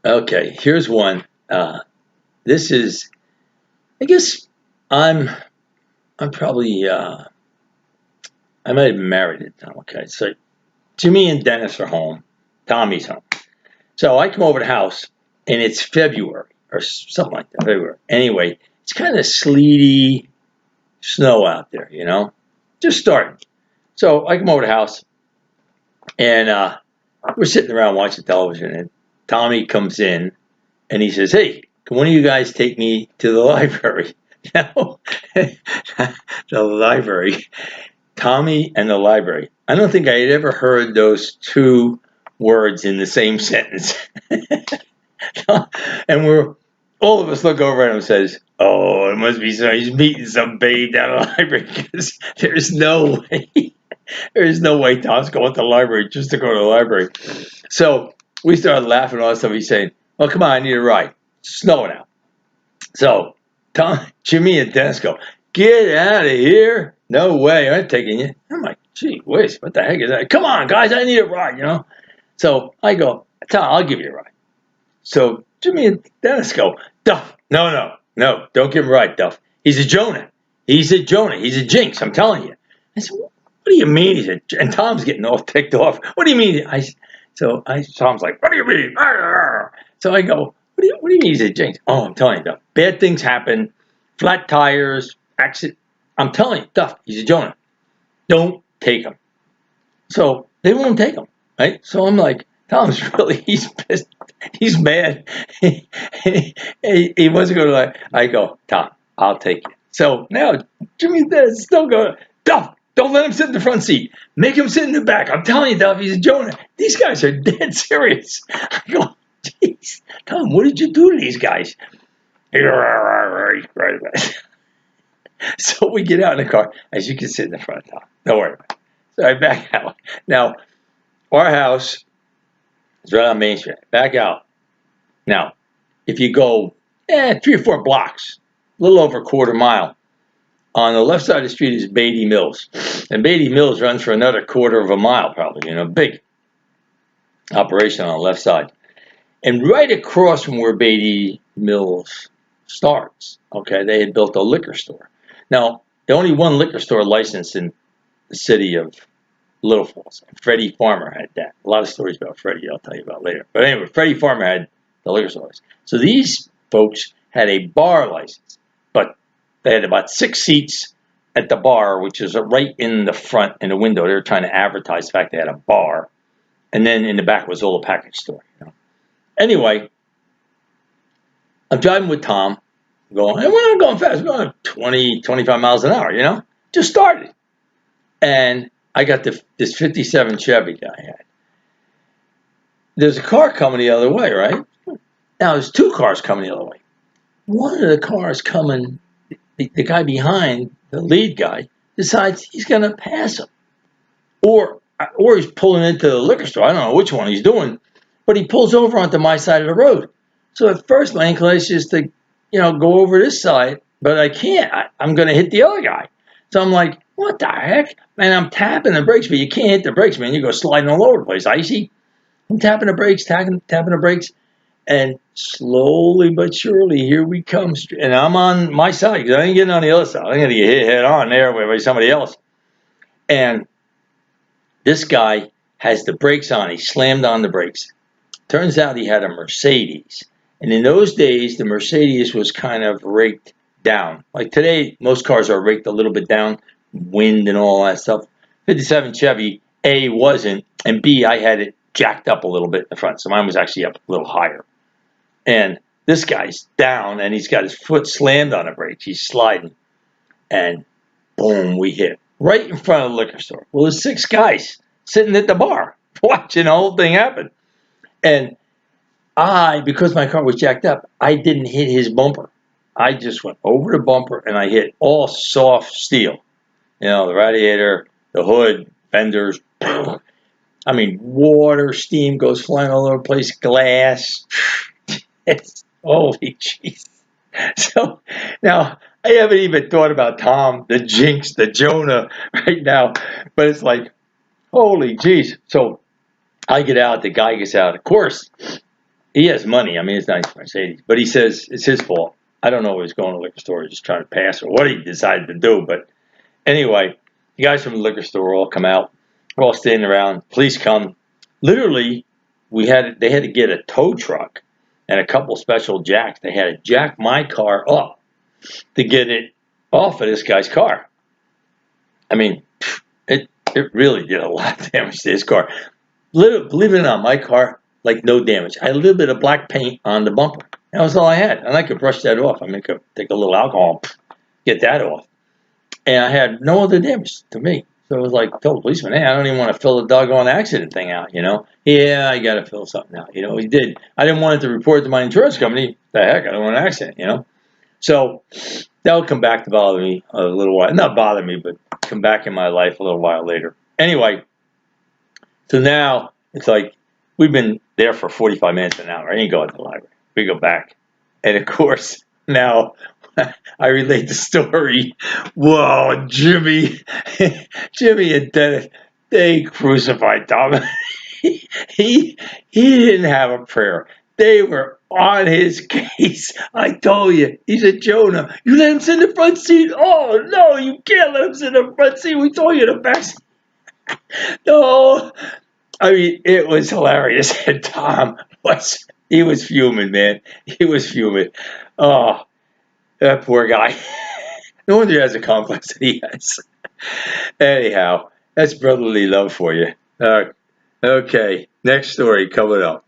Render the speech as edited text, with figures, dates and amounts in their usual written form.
Okay, here's one. This is, I guess, I'm, I'm probably, I might have been married at the time. Okay, so Jimmy and Dennis are home. Tommy's home. So I come over to the house, and it's February or something like that. February. Anyway, it's kind of sleety snow out there, just starting. So I come over to the house, and we're sitting around watching television, and Tommy comes in, and he says, "Hey, can one of you guys take me to the library?" Now, the library, Tommy and the library. I don't think I had ever heard those two words in the same sentence. And we're all of us look over at him and says, "Oh, it must be so he's meeting some babe down at the library because there's no way, there's no way Tom's going to the library just to go to the library." So we started laughing and all that stuff. He's saying, "Oh, come on, I need a ride. It's snowing out." So Tom, Jimmy, and Dennis go, "Get out of here! No way, I'm taking you." I'm like, "Gee whiz, what the heck is that? Come on, guys, I need a ride." So I go, "Tom, I'll give you a ride." So Jimmy and Dennis go, "Duff, no, no, no, don't give him a ride, Duff. He's a Jonah. He's a Jonah. He's a jinx, I'm telling you." I said, "What do you mean?" He said, and Tom's getting all ticked off. "What do you mean?" Tom's like, "What do you mean?" So I go, what do you mean he's a jinx?" "Oh, I'm telling you, Duff. Bad things happen. Flat tires, accident. I'm telling you, Duff, he's a Jonah. Don't take him." So they won't take him, right? So I'm like, Tom's he's pissed. He's mad. He wants to go to I go, "Tom, I'll take you." So now Jimmy's there, still going, "Duff, don't let him sit in the front seat. Make him sit in the back. I'm telling you, Duff, he's a Jonah. These guys are dead serious." I go, "Jeez, Tom, what did you do to these guys?" So we get out in the car. As you can sit in the front, Tom. Don't worry about it. So I back out. Now, our house is right on Main Street. Back out. Now, if you go 3 or 4 blocks, a little over a quarter mile, on the left side of the street is Beatty Mills. And Beatty Mills runs for another quarter of a mile, probably, big operation on the left side. And right across from where Beatty Mills starts, okay, they had built a liquor store. Now, the only one liquor store licensed in the city of Little Falls. Freddie Farmer had that. A lot of stories about Freddie I'll tell you about later. But anyway, Freddie Farmer had the liquor store license. So these folks had a bar license, but they had about 6 seats at the bar, which is right in the front in the window. They were trying to advertise the fact they had a bar. And then in the back was all a package store. Anyway, I'm driving with Tom, and we're not going fast. We're going 20, 25 miles an hour, just started. And I got this 57 Chevy that I had. There's a car coming the other way, right? Now, there's 2 cars coming the other way. One of the cars coming, the guy behind, the lead guy, decides he's going to pass him. Or he's pulling into the liquor store. I don't know which one he's doing. But he pulls over onto my side of the road. So at first, my inclination is to, go over this side. But I can't. I'm going to hit the other guy. So I'm like, what the heck? Man, I'm tapping the brakes, but you can't hit the brakes, man. You go sliding all over the place. Icy. I'm tapping the brakes, tapping the brakes. And slowly but surely, here we come. And I'm on my side because I ain't getting on the other side. I'm going to get hit head on there by somebody else. And this guy has the brakes on. He slammed on the brakes. Turns out he had a Mercedes. And in those days, the Mercedes was kind of raked down. Like today, most cars are raked a little bit down, wind and all that stuff. 57 Chevy, A, wasn't, and B, I had it jacked up a little bit in the front. So mine was actually up a little higher. And this guy's down, and he's got his foot slammed on the brakes. He's sliding. And boom, we hit right in front of the liquor store. Well, there's 6 guys sitting at the bar watching the whole thing happen. And because my car was jacked up, I didn't hit his bumper. I just went over the bumper and I hit all soft steel. The radiator, the hood, fenders. I mean, water, steam goes flying all over the place, glass. It's holy jeez. So now I haven't even thought about Tom, the jinx, the Jonah right now. But it's like, holy jeez. So I get out, the guy gets out. Of course, he has money. I mean, it's nice Mercedes, but he says it's his fault. I don't know if he was going to the liquor store, just trying to pass, or what he decided to do. But anyway, the guys from the liquor store all come out. We're all standing around. Police come. Literally, they had to get a tow truck and a couple special jacks. They had to jack my car up to get it off of this guy's car. I mean, it really did a lot of damage to his car. Believe it or not, my car, like, no damage. I had a little bit of black paint on the bumper. That was all I had. And I could brush that off. I mean, I could take a little alcohol, get that off. And I had no other damage to me. So it was like, I told the policeman, hey, I don't even want to fill the doggone accident thing out, you know? Yeah, I got to fill something out. You know, he did. I didn't want it to report to my insurance company. The heck, I don't want an accident, you know? So that would come back to bother me a little while. Not bother me, but come back in my life a little while later. Anyway, so now it's like we've been there for 45 minutes an hour. I ain't going to the library. We go back. And of course, now I relate the story. Whoa, Jimmy. Jimmy and Dennis, they crucified Tom. he didn't have a prayer. They were on his case. I told you. He said, Jonah, you let him sit in the front seat? Oh, no, you can't let him sit in the front seat. We told you the back seat. No. I mean, it was hilarious. And Tom he was fuming, man. He was fuming. Oh, that poor guy. No wonder he has a complex that he has. Anyhow, that's brotherly love for you. Okay, next story coming up.